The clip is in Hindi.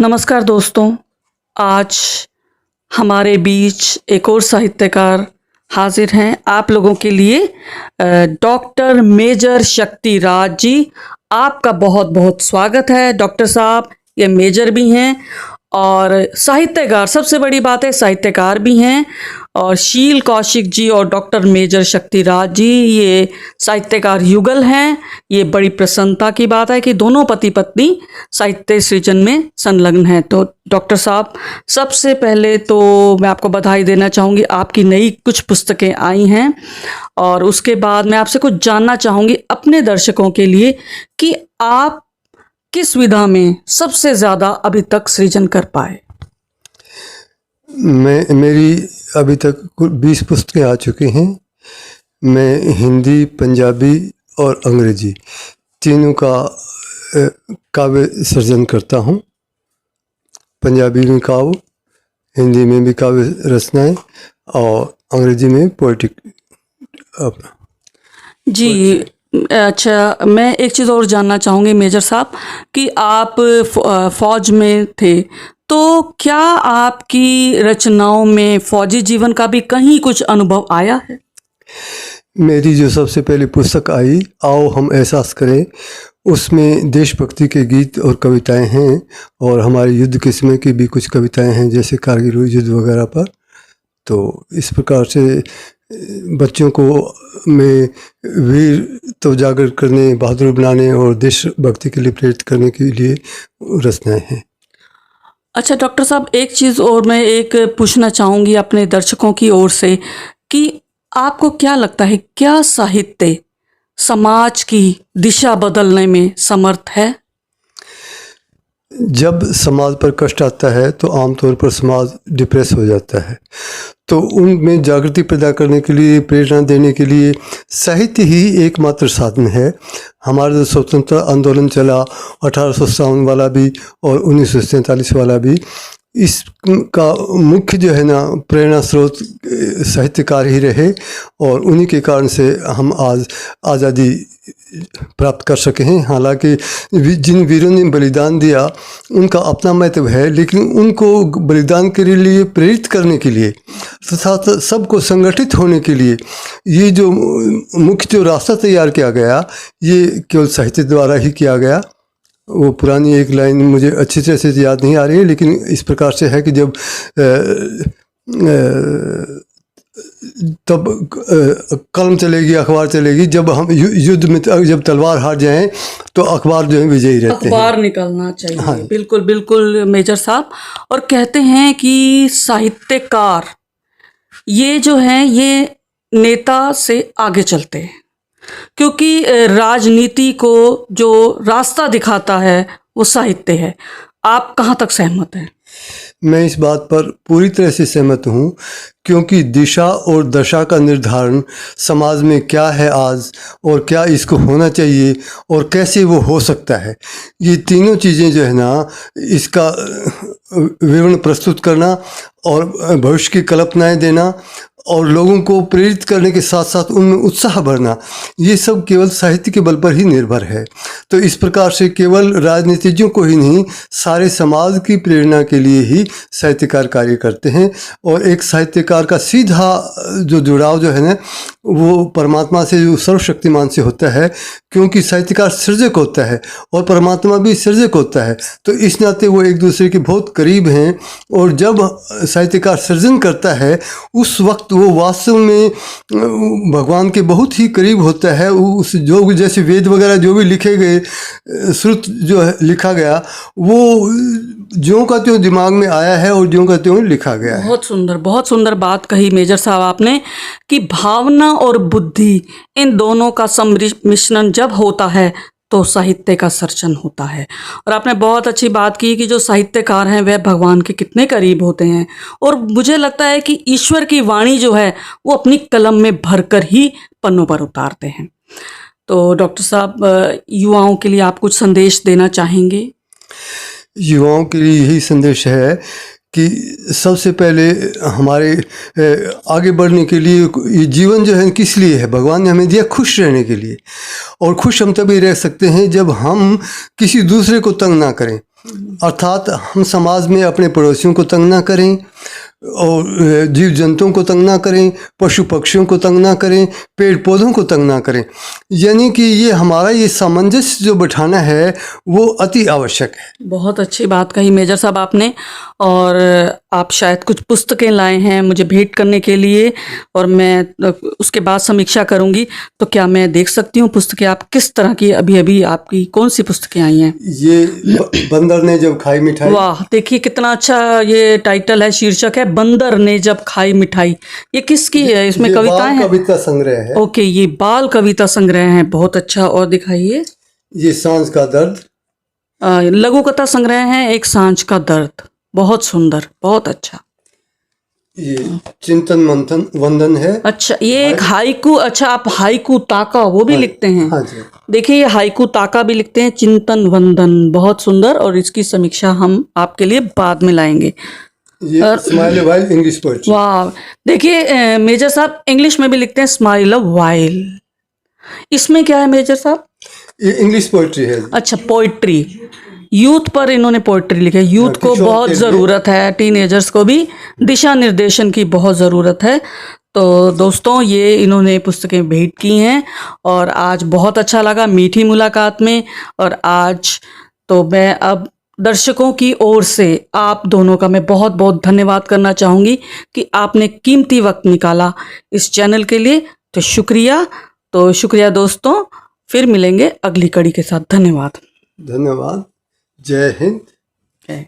नमस्कार दोस्तों, आज हमारे बीच एक और साहित्यकार हाजिर हैं आप लोगों के लिए। डॉक्टर मेजर शक्ति राज जी, आपका बहुत बहुत स्वागत है। डॉक्टर साहब ये मेजर भी हैं और साहित्यकार, सबसे बड़ी बात है साहित्यकार भी हैं। और शील कौशिक जी और डॉक्टर मेजर शक्ति राज जी ये साहित्यकार युगल हैं। ये बड़ी प्रसन्नता की बात है कि दोनों पति पत्नी साहित्य सृजन में संलग्न हैं। तो डॉक्टर साहब, सबसे पहले तो मैं आपको बधाई देना चाहूँगी, आपकी नई कुछ पुस्तकें आई हैं। और उसके बाद मैं आपसे कुछ जानना चाहूँगी अपने दर्शकों के लिए कि आप किस विधा में सबसे ज़्यादा अभी तक सृजन कर पाए। मेरी अभी तक कुल 20 पुस्तकें आ चुकी हैं। मैं हिंदी, पंजाबी और अंग्रेजी तीनों का काव्य सृजन करता हूँ। पंजाबी में काव्य, हिंदी में भी काव्य रचनाएं और अंग्रेजी में पोएटिक अपना जी। अच्छा, मैं एक चीज़ और जानना चाहूँगी मेजर साहब कि आप फौज में थे, तो क्या आपकी रचनाओं में फौजी जीवन का भी कहीं कुछ अनुभव आया है? मेरी जो सबसे पहली पुस्तक आई, आओ हम एहसास करें, उसमें देशभक्ति के गीत और कविताएं हैं और हमारे युद्ध के समय की भी कुछ कविताएं हैं, जैसे कारगिल युद्ध वगैरह पर। तो इस प्रकार से बच्चों को में वीर तो जागर करने, बहादुर बनाने और देशभक्ति के लिए प्रेरित करने के लिए रचनाएं हैं। अच्छा डॉक्टर साहब, एक चीज़ और मैं एक पूछना चाहूँगी अपने दर्शकों की ओर से कि आपको क्या लगता है, क्या साहित्य समाज की दिशा बदलने में समर्थ है? जब समाज पर कष्ट आता है तो आमतौर पर समाज डिप्रेस हो जाता है, तो उनमें जागृति पैदा करने के लिए, प्रेरणा देने के लिए साहित्य ही एकमात्र साधन है। हमारा जो स्वतंत्रता आंदोलन चला, 1857 वाला भी और 1947 वाला भी, इसका मुख्य जो है ना प्रेरणा स्रोत साहित्यकार ही रहे और उन्हीं के कारण से हम आज आज़ादी प्राप्त कर सके हैं। हालांकि जिन वीरों ने बलिदान दिया उनका अपना महत्व है, लेकिन उनको बलिदान के लिए प्रेरित करने के लिए तथा सबको संगठित होने के लिए ये जो मुख्य जो रास्ता तैयार किया गया, ये केवल साहित्य द्वारा ही किया गया। वो पुरानी एक लाइन मुझे अच्छी तरह से याद नहीं आ रही है, लेकिन इस प्रकार से है कि जब तब कलम चलेगी, अखबार चलेगी, जब हम युद्ध में जब तलवार हार जाएं तो अखबार जो है विजयी रहते हैं। अखबार निकलना चाहिए। हाँ। बिल्कुल बिल्कुल मेजर साहब। और कहते हैं कि साहित्यकार ये जो हैं ये नेता से आगे चलते हैं, क्योंकि राजनीति को जो रास्ता दिखाता है वो साहित्य है। आप कहाँ तक सहमत हैं? मैं इस बात पर पूरी तरह से सहमत हूँ, क्योंकि दिशा और दशा का निर्धारण समाज में क्या है आज और क्या इसको होना चाहिए और कैसे वो हो सकता है, ये तीनों चीज़ें जो है ना, इसका विवरण प्रस्तुत करना और भविष्य की कल्पनाएं देना और लोगों को प्रेरित करने के साथ साथ उनमें उत्साह भरना, ये सब केवल साहित्य के बल पर ही निर्भर है। तो इस प्रकार से केवल राजनीतिज्ञों को ही नहीं, सारे समाज की प्रेरणा के लिए ही साहित्यकार कार्य करते हैं। और एक साहित्यकार का सीधा जो जुड़ाव जो है ना, वो परमात्मा से, जो सर्वशक्तिमान से होता है, क्योंकि साहित्यकार सृजक होता है और परमात्मा भी सृजक होता है। तो इस नाते वो एक दूसरे के बहुत करीब हैं। और जब साहित्यकार सृजन करता है उस वक्त वो वास्तव में भगवान के बहुत ही करीब होता है। उस जो भी, जैसे वेद वगैरह जो भी लिखे गए, श्रुत जो है लिखा गया, वो ज्यों का त्यों दिमाग में आया है और ज्यों का त्यों लिखा गया है। बहुत सुंदर बात कही मेजर साहब आपने कि भावना और बुद्धि, इन दोनों का सम्मिश्रण जब होता है तो साहित्य का सर्जन होता है। और आपने बहुत अच्छी बात की कि जो साहित्यकार हैं वह भगवान के कितने करीब होते हैं। और मुझे लगता है कि ईश्वर की वाणी जो है वो अपनी कलम में भरकर ही पन्नों पर उतारते हैं। तो डॉक्टर साहब, युवाओं के लिए आप कुछ संदेश देना चाहेंगे? युवाओं के लिए यही संदेश है कि सबसे पहले हमारे आगे बढ़ने के लिए, ये जीवन जो है किस लिए है, भगवान ने हमें दिया खुश रहने के लिए। और खुश हम तभी रह सकते हैं जब हम किसी दूसरे को तंग ना करें। अर्थात हम समाज में अपने पड़ोसियों को तंग ना करें और जीव जंतुओं को तंग ना करें, पशु पक्षियों को तंग ना करें, पेड़ पौधों को तंग ना करें। यानी कि ये हमारा ये सामंजस्य जो बिठाना है वो अति आवश्यक है। बहुत अच्छी बात कही मेजर साहब आपने। और आप शायद कुछ पुस्तकें लाए हैं मुझे भेंट करने के लिए, और मैं उसके बाद समीक्षा करूंगी। तो क्या मैं देख सकती हूँ पुस्तकें? आप किस तरह की, अभी अभी आपकी कौन सी पुस्तकें आई हैं? ये बंदर ने जब खाई मिठाई। वाह, देखिए कितना अच्छा ये टाइटल है, शीर्षक है बंदर ने जब खाई मिठाई। ये किसकी है? इसमें ये कविताएं बाल हैं? कविता संग्रह है। ओके, ये बाल कविता संग्रह है, बहुत अच्छा। और दिखाइए। ये सांझ का दर्द। लघु कथा संग्रह है, एक सांझ का दर्द। बहुत सुंदर, बहुत अच्छा। ये चिंतन मंथन वंदन है। अच्छा, ये एक हाइकू। अच्छा, आप हाइकू ताका वो भी लिखते हैं? हाँ जी। देखिए, ये हाइकू ताका भी लिखते हैं, चिंतन वंदन, बहुत सुंदर। और इसकी समीक्षा हम आपके लिए बाद में लाएंगे। ये smile a while English poetry. वाह, देखिए मेजर साहब इंग्लिश में भी लिखते हैं स्माइल अ व्हाइल। इसमें क्या है मेजर साहब? ये इंग्लिश पोएट्री है। अच्छा, पोइट्री। यूथ पर इन्होंने पोइट्री लिखी है। यूथ को किशोर बहुत के लिए। ज़रूरत है, टीनेजर्स को भी दिशा निर्देशन की बहुत ज़रूरत है। तो दोस्तों, ये इन्होंने पुस्तकें भेंट की हैं और आज बहुत अच्छा लगा मीठी मुलाकात में। और आज तो मैं अब दर्शकों की ओर से आप दोनों का मैं बहुत बहुत धन्यवाद करना चाहूँगी कि आपने कीमती वक्त निकाला इस चैनल के लिए। तो शुक्रिया। तो शुक्रिया दोस्तों, फिर मिलेंगे अगली कड़ी के साथ। धन्यवाद। धन्यवाद। जय हिंद। जय